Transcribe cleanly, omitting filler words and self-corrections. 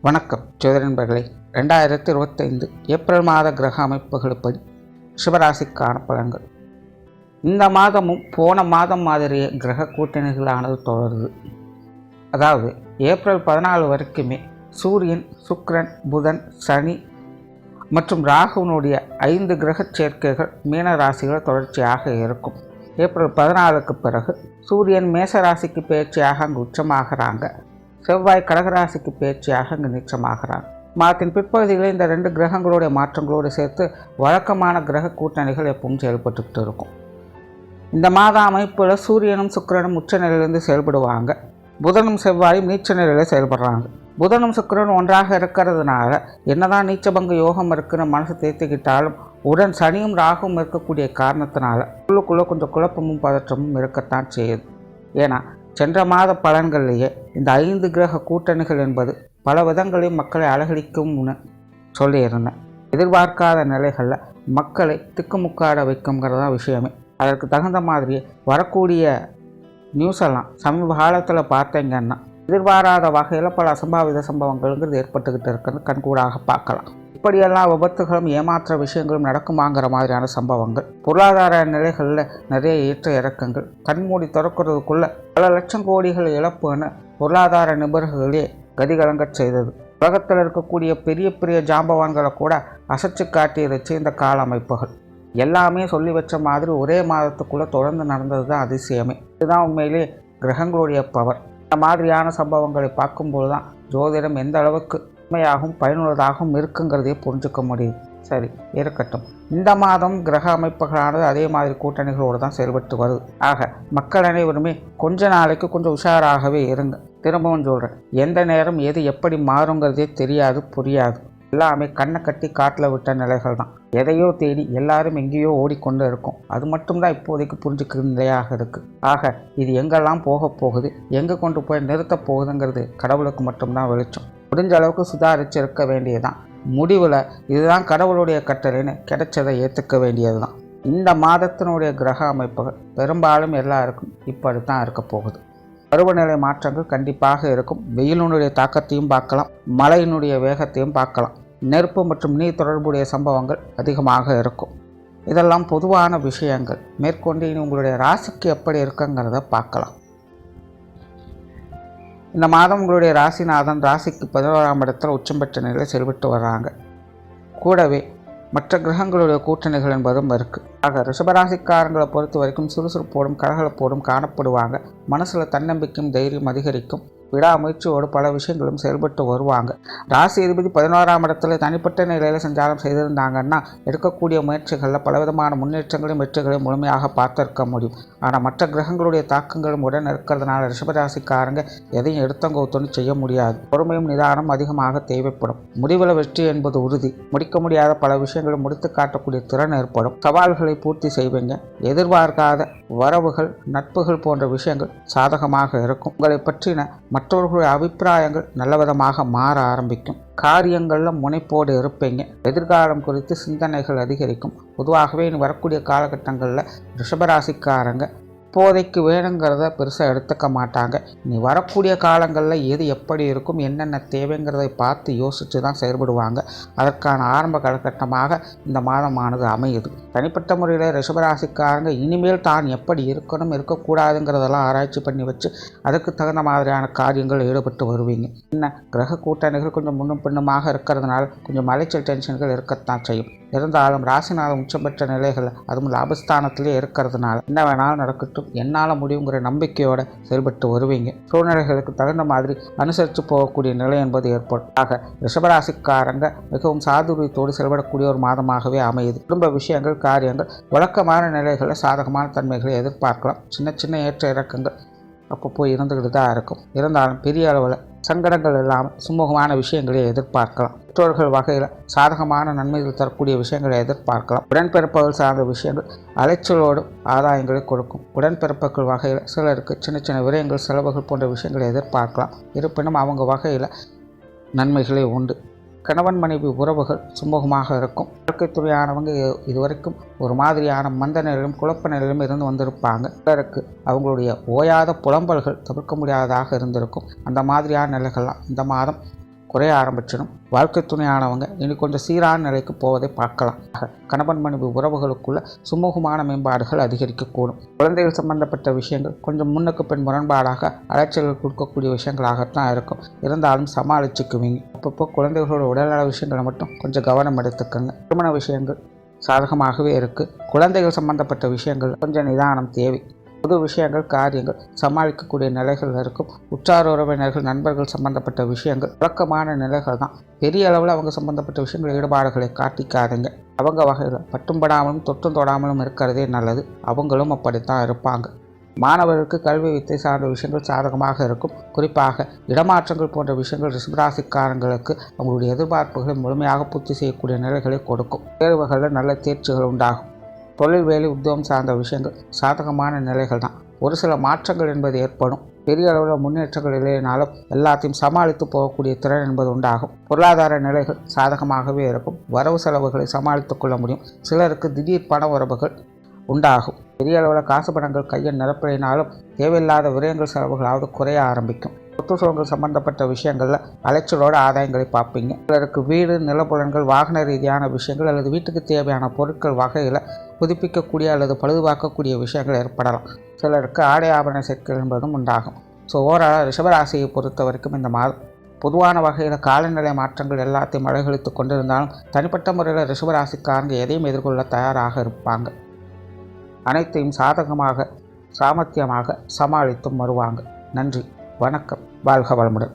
வணக்கம் ஜோதிட நண்பர்களே. 2025 ஏப்ரல் மாத கிரக அமைப்புகளுப்படி ரிஷபராசிக்கான பலன்கள். இந்த மாதமும் போன மாதம் மாதிரியே கிரக கூட்டணிகளானது தொடருது. அதாவது ஏப்ரல் 14 வரைக்குமே சூரியன், சுக்கிரன், புதன், சனி மற்றும் ராகுனுடைய 5 கிரக சேர்க்கைகள் மீன ராசிகள் தொடர்ச்சியாக இருக்கும். ஏப்ரல் 14க்கு பிறகு சூரியன் மேச ராசிக்கு பயிற்சியாக அங்கு உச்சமாகறாங்க. செவ்வாய் கடகராசிக்கு பயிற்சியாக அங்கு நீச்சமாகிறார். மாதத்தின் பிற்பகுதிகளில் இந்த 2 கிரகங்களுடைய மாற்றங்களோடு சேர்த்து வழக்கமான கிரக கூட்டணிகள் எப்பவும் செயல்பட்டுக்கிட்டு இருக்கும். இந்த மாத அமைப்பில் சூரியனும் சுக்கிரனும் உச்ச நிலையிலிருந்து செயல்படுவாங்க. புதனும் செவ்வாயும் நீச்ச நிலையில் செயல்படுறாங்க. புதனும் சுக்கிரனும் ஒன்றாக இருக்கிறதுனால என்னதான் நீச்சபங்க யோகம் இருக்குன்னு மனசு தேர்த்திக்கிட்டாலும் உடன் சனியும் ராகுவும் இருக்கக்கூடிய காரணத்தினால உள்ளுக்குள்ளே கொஞ்சம் குழப்பமும் பதற்றமும் இருக்கத்தான் செய்யுது. ஏன்னா சென்ற மாத பலன்கள்லேயே இந்த 5 கிரக கூட்டணிகள் என்பது பல விதங்களையும் மக்களை அலகழிக்கும்னு சொல்லியிருந்தேன். எதிர்பார்க்காத நிலைகளில் மக்களை திக்குமுக்காட வைக்குங்கிறதா விஷயமே. அதற்கு தகுந்த மாதிரியே வரக்கூடிய நியூஸ் எல்லாம் சமீப காலத்தில் பார்த்தீங்கன்னா எதிர்பாராத வகையில் பல அசம்பாவித சம்பவங்கள்ங்கிறது ஏற்பட்டுக்கிட்டு இருக்கிறது கண்கூடாக பார்க்கலாம். இப்படியெல்லாம் விபத்துகளும் ஏமாற்ற விஷயங்களும் நடக்குமாங்கிற மாதிரியான சம்பவங்கள், பொருளாதார நிலைகளில் நிறைய ஏற்ற இறக்கங்கள், கண்மூடி திறக்கிறதுக்குள்ள பல லட்சம் கோடிகள் இழப்புன்னு பொருளாதார நிபுணர்களே கதிகலங்க செய்தது. உலகத்தில் இருக்கக்கூடிய பெரிய பெரிய ஜாம்பவான்களை கூட அசைச்சு காட்டியிருச்சு இந்த கால அமைப்புகள். எல்லாமே சொல்லி வச்ச மாதிரி ஒரே மாதத்துக்குள்ளே தொடர்ந்து நடந்தது தான் அதிசயமே. இதுதான் உண்மையிலே கிரகங்களுடைய பவர். இந்த மாதிரியான சம்பவங்களை பார்க்கும்போது தான் ஜோதிடம் எந்த அளவுக்கு உண்மையாகவும் பயனுள்ளதாகவும் இருக்குங்கிறதையே புரிஞ்சுக்க முடியுது. சரி, இருக்கட்டும். இந்த மாதம் கிரக அமைப்புகளானது அதே மாதிரி கூட்டணிகளோடு தான் செயல்பட்டு வருது. ஆக மக்கள் அனைவருமே கொஞ்ச நாளைக்கு கொஞ்சம் உஷாராகவே இருங்க. திரும்பவும் சொல்கிறேன், எந்த நேரம் எது எப்படி மாறுங்கிறதே தெரியாது, புரியாது. எல்லாமே கண்ணை கட்டி காட்டில் விட்ட நிலைகள் தான். எதையோ தேடி எல்லாரும் எங்கேயோ ஓடிக்கொண்டு இருக்கும். அது மட்டும்தான் இப்போதைக்கு புரிஞ்சுக்கிற நிலையாக இருக்குது. ஆக இது எங்கெல்லாம் போக போகுது, எங்கே கொண்டு போய் நிறுத்த போகுதுங்கிறது கடவுளுக்கு மட்டும்தான் வெளிச்சம். முடிஞ்ச அளவுக்கு சுதாரித்து இருக்க வேண்டியதுதான். முடிவில் இதுதான் கடவுளுடைய கட்டளைன்னு கிடைச்சதை ஏற்றுக்க வேண்டியது தான். இந்த மாதத்தினுடைய கிரக அமைப்புகள் பெரும்பாலும் எல்லாருக்கும் இப்படித்தான் இருக்க போகுது. பருவநிலை மாற்றங்கள் கண்டிப்பாக இருக்கும். வெயிலினுடைய தாக்கத்தையும் பார்க்கலாம், மழையினுடைய வேகத்தையும் பார்க்கலாம். நெருப்பு மற்றும் நீர் தொடர்புடைய சம்பவங்கள் அதிகமாக இருக்கும். இதெல்லாம் பொதுவான விஷயங்கள். மேற்கொண்டு இனி உங்களுடைய ராசிக்கு எப்படி இருக்குங்கிறத பார்க்கலாம். இந்த மாதம் உங்களுடைய ராசிநாதன் ராசிக்கு 11ஆம் இடத்துல உச்சம் பெற்ற நிலையில் செயல்பட்டு வர்றாங்க. கூடவே மற்ற கிரகங்களுடைய கூட்டணிகள் என்பதும் இருக்குது. ஆக ரிஷபராசிக்காரங்களை பொறுத்த வரைக்கும் சுறுசுறுப்போடும் கலகலப்போடும் காணப்படுவாங்க. மனசில் தன்னம்பிக்கையும் தைரியம் அதிகரிக்கும். விடாமுயற்சியோடு பல விஷயங்களும் செயல்பட்டு வருவாங்க. ராசி அதிபதி 11ஆம் இடத்துல தனிப்பட்ட நிலையில் சஞ்சாரம் செய்திருந்தாங்கன்னா எடுக்கக்கூடிய முயற்சிகளில் பலவிதமான முன்னேற்றங்களையும் வெற்றிகளையும் முழுமையாக பார்த்திருக்க முடியும். ஆனால் மற்ற கிரகங்களுடைய தாக்கங்களும் உடன் இருக்கிறதுனால ரிஷபராசிக்காரங்க எதையும் எடுத்தங்கோத்தொன்னு செய்ய முடியாது. பொறுமையும் நிதானம் அதிகமாக தேவைப்படும். முடிவில் வெற்றி என்பது உறுதி. முடிக்க முடியாத பல விஷயங்களும் முடித்து காட்டக்கூடிய திறன் ஏற்படும். சவால்களை பூர்த்தி செய்வீங்க. எதிர்பார்க்காத வரவுகள், நட்புகள் போன்ற விஷயங்கள் சாதகமாக இருக்கும். உங்களை பற்றின மற்றவர்களுடைய அபிப்பிராயங்கள் நல்லவிதமாக மாற ஆரம்பிக்கும். காரியங்களில் முனைப்போடு இருப்பீங்க. எதிர்காலம் குறித்து சிந்தனைகள் அதிகரிக்கும். பொதுவாகவே இனி வரக்கூடிய காலகட்டங்களில் ரிஷபராசிக்காரங்க இப்போதைக்கு வேணுங்கிறத பெருசாக எடுத்துக்க மாட்டாங்க. இனி வரக்கூடிய காலங்களில் எது எப்படி இருக்கும், என்னென்ன தேவைங்கிறதை பார்த்து யோசித்து தான் செயல்படுவாங்க. அதற்கான ஆரம்ப காலகட்டமாக இந்த மாதமானது அமையுது. தனிப்பட்ட முறையில் ரிஷபராசிக்காரங்க இனிமேல் தான் எப்படி இருக்கணும், இருக்கக்கூடாதுங்கிறதெல்லாம் ஆராய்ச்சி பண்ணி வச்சு அதுக்கு தகுந்த மாதிரியான காரியங்கள் ஈடுபட்டு வருவீங்க. என்ன கிரக கூட்டணிகள் கொஞ்சம் முன்னும் பின்னுமாக இருக்கிறதுனால கொஞ்சம் அலைச்சல் டென்ஷன்கள் இருக்கத்தான் செய்யும். இருந்தாலும் ராசிநாதன் உச்சம் பெற்ற நிலைகள், அதுவும் லாபஸ்தானத்திலே இருக்கிறதுனால என்ன வேணாலும் நடக்கட்டும், என்னால் முடியுங்கிற நம்பிக்கையோடு செயல்பட்டு வருவீங்க. சூழ்நிலைகளுக்கு தகுந்த மாதிரி அனுசரித்து போகக்கூடிய நிலை என்பது ஏற்படும். ஆக ரிஷபராசிக்காரங்க மிகவும் சாதுரியத்தோடு செயல்படக்கூடிய ஒரு மாதமாகவே அமையுது. குடும்ப விஷயங்கள், காரியங்கள், வழக்கமான நிலைகளில் சாதகமான தன்மைகளை எதிர்பார்க்கலாம். சின்ன சின்ன ஏற்ற இறக்கங்கள் அப்பப்போ இருந்துக்கிட்டு தான் இருக்கும். இருந்தாலும் பெரிய அளவில் சங்கடங்கள் இல்லாமல் சுமூகமான விஷயங்களை எதிர்பார்க்கலாம். பெற்றோர்கள் வகையில் சாதகமான நன்மைகள் தரக்கூடிய விஷயங்களை எதிர்பார்க்கலாம். உடன்பிறப்புகள் சார்ந்த விஷயங்கள் அலைச்சலோடு ஆதாயங்களை கொடுக்கும். உடன்பிறப்புகள் வகையில் சிலருக்கு சின்ன சின்ன விரயங்கள், செலவுகள் போன்ற விஷயங்களை எதிர்பார்க்கலாம். இருப்பினும் அவங்க வகையில் நன்மைகளே உண்டு. கணவன் மனைவி உறவுகள் சுமூகமாக இருக்கும். வாழ்க்கை துறையானவங்க இதுவரைக்கும் ஒரு மாதிரியான மந்த நிலையிலும் குழப்ப நிலையிலும் இருந்து வந்திருப்பாங்க. சிலருக்கு அவங்களுடைய ஓயாத புலம்பல்கள் தவிர்க்க முடியாததாக இருந்திருக்கும். அந்த மாதிரியான நிலைகள்லாம் இந்த மாதம் குறைய ஆரம்பிச்சிடும். வாழ்க்கை துணையானவங்க இனி கொஞ்சம் சீரான நிலைக்கு போவதை பார்க்கலாம். கணவன் மனைவி உறவுகளுக்குள்ள சுமூகமான மேம்பாடுகள் அதிகரிக்கக்கூடும். குழந்தைகள் சம்பந்தப்பட்ட விஷயங்கள் கொஞ்சம் முன்னுக்கு பின் முரண்பாடாக அலைச்சல்கள் கொடுக்கக்கூடிய விஷயங்களாகத்தான் இருக்கும். இருந்தாலும் சமாளிச்சுக்குவீங்க. அப்பப்போ குழந்தைகளோட உடல்நல விஷயங்களை மட்டும் கொஞ்சம் கவனம் எடுத்துக்கோங்க. திருமண விஷயங்கள் சாதகமாகவே இருக்குது. குழந்தைகள் சம்பந்தப்பட்ட விஷயங்கள் கொஞ்சம் நிதானம் தேவை. பொது விஷயங்கள் காரியங்கள் சமாளிக்கக்கூடிய நிலைகள் இருக்கும். உற்றார் உறவினர்கள் நண்பர்கள் சம்பந்தப்பட்ட விஷயங்கள் வழக்கமான நிலைகள் தான். பெரிய அளவில் அவங்க சம்பந்தப்பட்ட விஷயங்கள் ஈடுபாடுகளை காட்டிக்காதுங்க. அவங்க வகையில் பட்டும்படாமலும் தொற்றும் தொடாமலும் இருக்கிறதே நல்லது. அவங்களும் அப்படித்தான் இருப்பாங்க. மாணவர்களுக்கு கல்வி வித்தை சார்ந்த விஷயங்கள் சாதகமாக இருக்கும். குறிப்பாக இடமாற்றங்கள் போன்ற விஷயங்கள் ரிஷபராசிக்காரங்களுக்கு அவங்களுடைய எதிர்பார்ப்புகளை முழுமையாக பூர்த்தி செய்யக்கூடிய நிலைகளை கொடுக்கும். தேர்வுகளில் நல்ல தேர்ச்சிகள் உண்டாகும். தொழில் வேலை உத்தியோகம் சார்ந்த விஷயங்கள் சாதகமான நிலைகள் தான். ஒரு சில மாற்றங்கள் என்பது ஏற்படும். பெரிய அளவில் முன்னேற்றங்கள் இல்லைனாலும் எல்லாத்தையும் சமாளித்து போகக்கூடிய திறன் என்பது உண்டாகும். பொருளாதார நிலைகள் சாதகமாகவே இருக்கும். வரவு செலவுகளை சமாளித்து கொள்ள முடியும். சிலருக்கு திடீர் பண வரவுகள் உண்டாகும். பெரிய அளவில் காசு பணங்கள் கையில் நிரப்பினாலும் தேவையில்லாத விரயங்கள் செலவுகளாவது குறைய ஆரம்பிக்கும். சொத்து சுகங்கள் சம்பந்தப்பட்ட விஷயங்களில் அலைச்சலோட ஆதாயங்களை பார்ப்பீங்க. சிலருக்கு வீடு நிலப்புலன்கள் வாகன ரீதியான விஷயங்கள் அல்லது வீட்டுக்கு தேவையான பொருட்கள் வகையில் புதுப்பிக்கக்கூடிய அல்லது பழுதுபார்க்கக்கூடிய விஷயங்கள் ஏற்படலாம். சிலருக்கு ஆடை ஆபரண சேர்க்கை என்பதும் உண்டாகும். ஸோ ஓவரால் ரிஷபராசியை பொறுத்த வரைக்கும் இந்த மாதம் பொதுவான வகையில் காலநிலை மாற்றங்கள் எல்லாத்தையும் அலைகழித்து கொண்டிருந்தாலும் தனிப்பட்ட முறையில் ரிஷபராசிக்காரங்க எதையும் எதிர்கொள்ள தயாராக இருப்பாங்க. அனைத்தையும் சாதகமாக சாமர்த்தியமாக சமாளித்தும் வருவாங்க. நன்றி, வணக்கம், வாழ்க வளமுடன்.